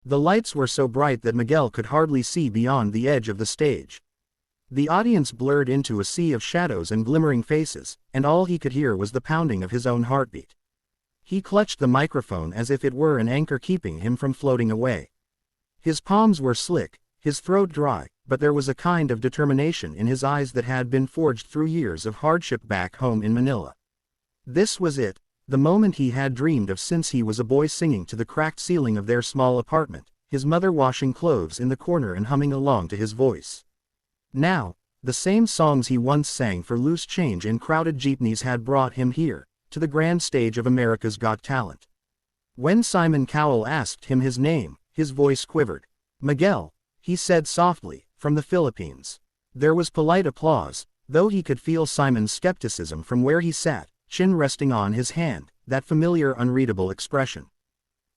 The lights were so bright that Miguel could hardly see beyond the edge of the stage. The audience blurred into a sea of shadows and glimmering faces, and all he could hear was the pounding of his own heartbeat. He clutched the microphone as if it were an anchor keeping him from floating away. His palms were slick, his throat dry, but there was a kind of determination in his eyes that had been forged through years of hardship back home in Manila. This was it, the moment he had dreamed of since he was a boy, singing to the cracked ceiling of their small apartment, his mother washing clothes in the corner and humming along to his voice. Now, the same songs he once sang for loose change in crowded jeepneys had brought him here, to the grand stage of America's Got Talent. When Simon Cowell asked him his name, his voice quivered. "Miguel," he said softly, "from the Philippines." There was polite applause, though he could feel Simon's skepticism from where he sat, chin resting on his hand, that familiar unreadable expression.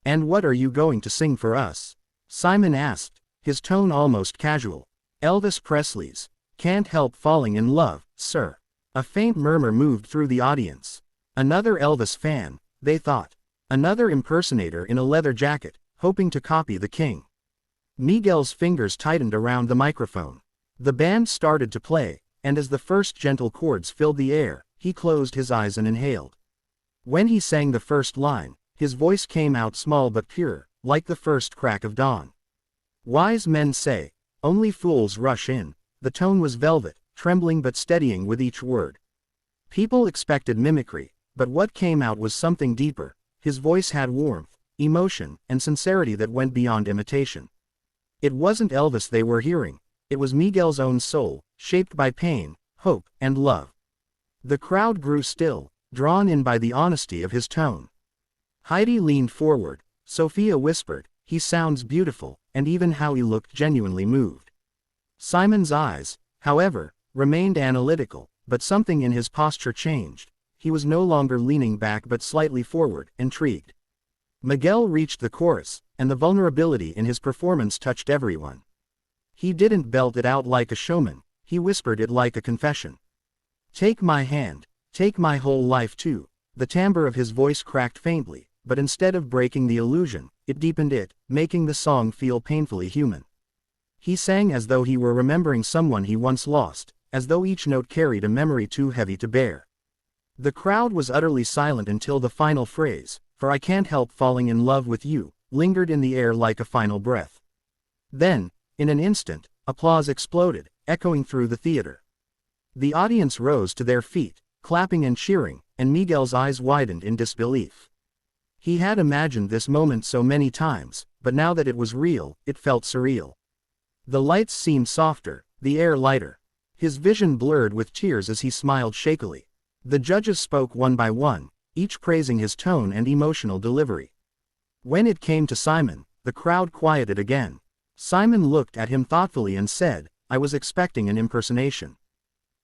"And what are you going to sing for us?" Simon asked, his tone almost casual. "Elvis Presley's Can't Help Falling in Love, sir." A faint murmur moved through the audience. Another Elvis fan, they thought. Another impersonator in a leather jacket, hoping to copy the king. Miguel's fingers tightened around the microphone. The band started to play, and as the first gentle chords filled the air, he closed his eyes and inhaled. When he sang the first line, his voice came out small but pure, like the first crack of dawn. "Wise men say, only fools rush in." The tone was velvet, trembling but steadying with each word. People expected mimicry, but what came out was something deeper. His voice had warmth, emotion, and sincerity that went beyond imitation. It wasn't Elvis they were hearing, it was Miguel's own soul, shaped by pain, hope, and love. The crowd grew still, drawn in by the honesty of his tone. Heidi leaned forward, Sophia whispered, "He sounds beautiful," and even Howie looked genuinely moved. Simon's eyes, however, remained analytical, but something in his posture changed. He was no longer leaning back but slightly forward, intrigued. Miguel reached the chorus, and the vulnerability in his performance touched everyone. He didn't belt it out like a showman, he whispered it like a confession. "Take my hand, take my whole life too." The timbre of his voice cracked faintly, but instead of breaking the illusion, it deepened it, making the song feel painfully human. He sang as though he were remembering someone he once lost, as though each note carried a memory too heavy to bear. The crowd was utterly silent until the final phrase, "For I can't help falling in love with you," lingered in the air like a final breath. Then, in an instant, applause exploded, echoing through the theater. The audience rose to their feet, clapping and cheering, and Miguel's eyes widened in disbelief. He had imagined this moment so many times, but now that it was real, it felt surreal. The lights seemed softer, the air lighter. His vision blurred with tears as he smiled shakily. The judges spoke one by one, each praising his tone and emotional delivery. When it came to Simon, the crowd quieted again. Simon looked at him thoughtfully and said, "I was expecting an impersonation.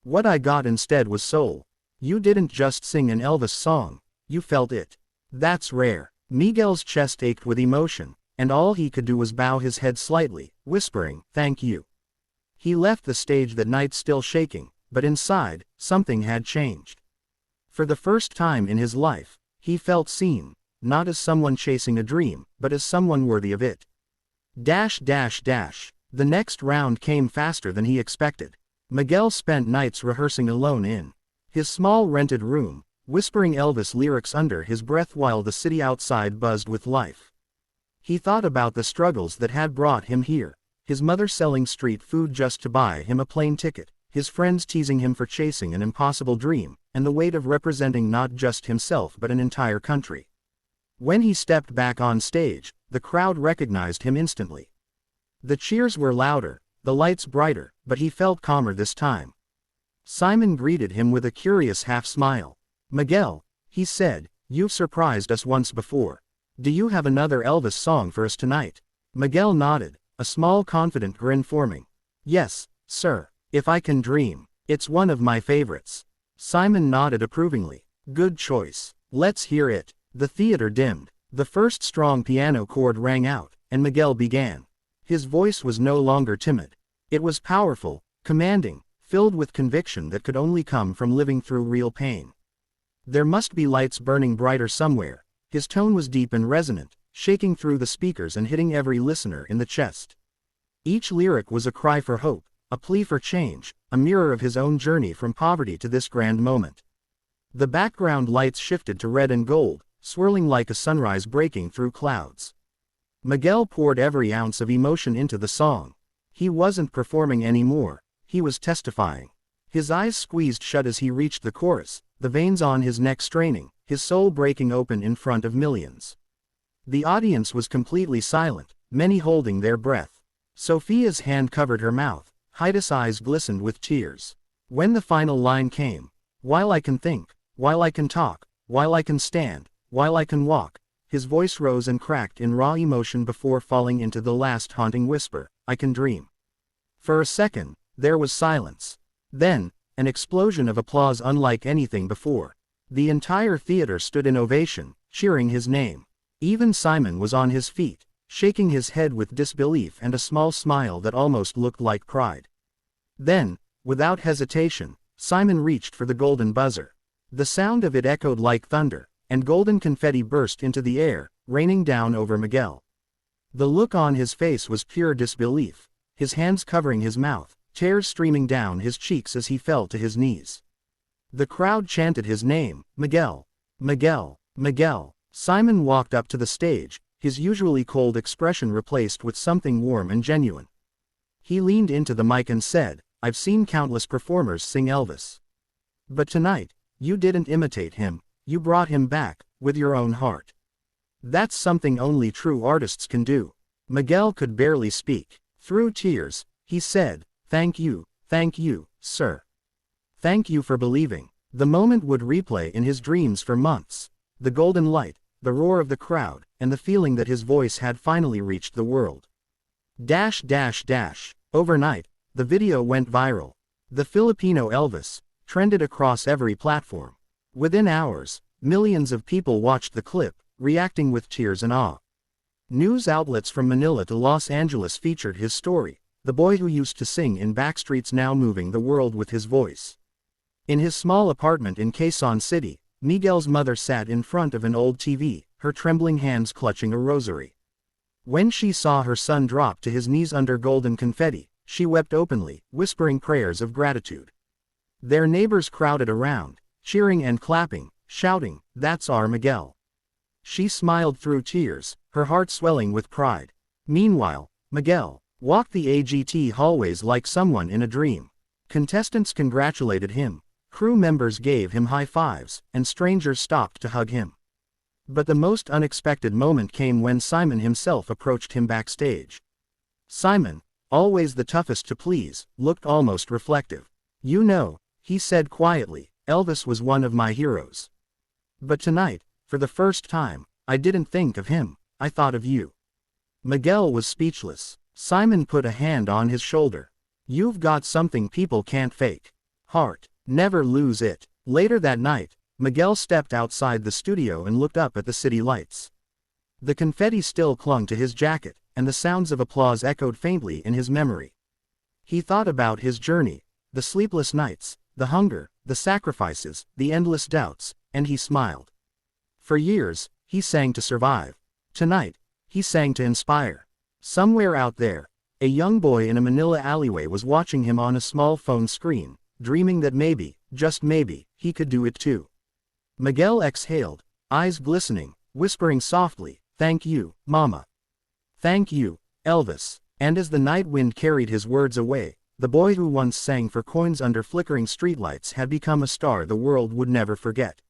What I got instead was soul. You didn't just sing an Elvis song, you felt it. That's rare." Miguel's chest ached with emotion, and all he could do was bow his head slightly, whispering, "Thank you." He left the stage that night still shaking, but inside, something had changed. For the first time in his life, he felt seen, not as someone chasing a dream, but as someone worthy of it. The next round came faster than he expected. Miguel spent nights rehearsing alone in his small rented room, whispering Elvis lyrics under his breath while the city outside buzzed with life. He thought about the struggles that had brought him here, his mother selling street food just to buy him a plane ticket, his friends teasing him for chasing an impossible dream, and the weight of representing not just himself but an entire country. When he stepped back on stage, the crowd recognized him instantly. The cheers were louder, the lights brighter, but he felt calmer this time. Simon greeted him with a curious half-smile. "Miguel," he said, "you've surprised us once before. Do you have another Elvis song for us tonight?" Miguel nodded, a small confident grin forming. "Yes, sir, if I can dream. It's one of my favorites." Simon nodded approvingly. "Good choice. Let's hear it." The theater dimmed. The first strong piano chord rang out, and Miguel began. His voice was no longer timid. It was powerful, commanding, filled with conviction that could only come from living through real pain. There must be lights burning brighter somewhere. His tone was deep and resonant, shaking through the speakers and hitting every listener in the chest. Each lyric was a cry for hope, a plea for change, a mirror of his own journey from poverty to this grand moment. The background lights shifted to red and gold, swirling like a sunrise breaking through clouds. Miguel poured every ounce of emotion into the song. He wasn't performing anymore, he was testifying. His eyes squeezed shut as he reached the chorus, the veins on his neck straining, his soul breaking open in front of millions. The audience was completely silent, many holding their breath. Sophia's hand covered her mouth, Haida's eyes glistened with tears. When the final line came, "While I can think, while I can talk, while I can stand, while I can walk," his voice rose and cracked in raw emotion before falling into the last haunting whisper, "I can dream." For a second, there was silence. Then, an explosion of applause unlike anything before. The entire theater stood in ovation, cheering his name. Even Simon was on his feet, shaking his head with disbelief and a small smile that almost looked like pride. Then, without hesitation, Simon reached for the golden buzzer. The sound of it echoed like thunder, and golden confetti burst into the air, raining down over Miguel. The look on his face was pure disbelief, his hands covering his mouth, tears streaming down his cheeks as he fell to his knees. The crowd chanted his name, "Miguel! Miguel! Miguel!" Simon walked up to the stage, his usually cold expression replaced with something warm and genuine. He leaned into the mic and said, "I've seen countless performers sing Elvis. But tonight, you didn't imitate him, you brought him back, with your own heart. That's something only true artists can do." Miguel could barely speak. Through tears, he said, thank you, sir. Thank you for believing." The moment would replay in his dreams for months. The golden light, the roar of the crowd, and the feeling that his voice had finally reached the world. Overnight, the video went viral. The Filipino Elvis trended across every platform. Within hours, millions of people watched the clip, reacting with tears and awe. News outlets from Manila to Los Angeles featured his story, the boy who used to sing in backstreets now moving the world with his voice. In his small apartment in Quezon City, Miguel's mother sat in front of an old TV, her trembling hands clutching a rosary. When she saw her son drop to his knees under golden confetti, she wept openly, whispering prayers of gratitude. Their neighbors crowded around, cheering and clapping, shouting, "That's our Miguel." She smiled through tears, her heart swelling with pride. Meanwhile, Miguel walked the AGT hallways like someone in a dream. Contestants congratulated him, crew members gave him high fives, and strangers stopped to hug him. But the most unexpected moment came when Simon himself approached him backstage. Simon, always the toughest to please, looked almost reflective. "You know," he said quietly, "Elvis was one of my heroes. But tonight, for the first time, I didn't think of him, I thought of you." Miguel was speechless. Simon put a hand on his shoulder. "You've got something people can't fake. Heart. Never lose it." Later that night, Miguel stepped outside the studio and looked up at the city lights. The confetti still clung to his jacket, and the sounds of applause echoed faintly in his memory. He thought about his journey, the sleepless nights, the hunger, the sacrifices, the endless doubts, and he smiled. For years, he sang to survive. Tonight, he sang to inspire. Somewhere out there, a young boy in a Manila alleyway was watching him on a small phone screen, dreaming that maybe, just maybe, he could do it too. Miguel exhaled, eyes glistening, whispering softly, "Thank you, Mama. Thank you, Elvis." And as the night wind carried his words away, the boy who once sang for coins under flickering streetlights had become a star the world would never forget.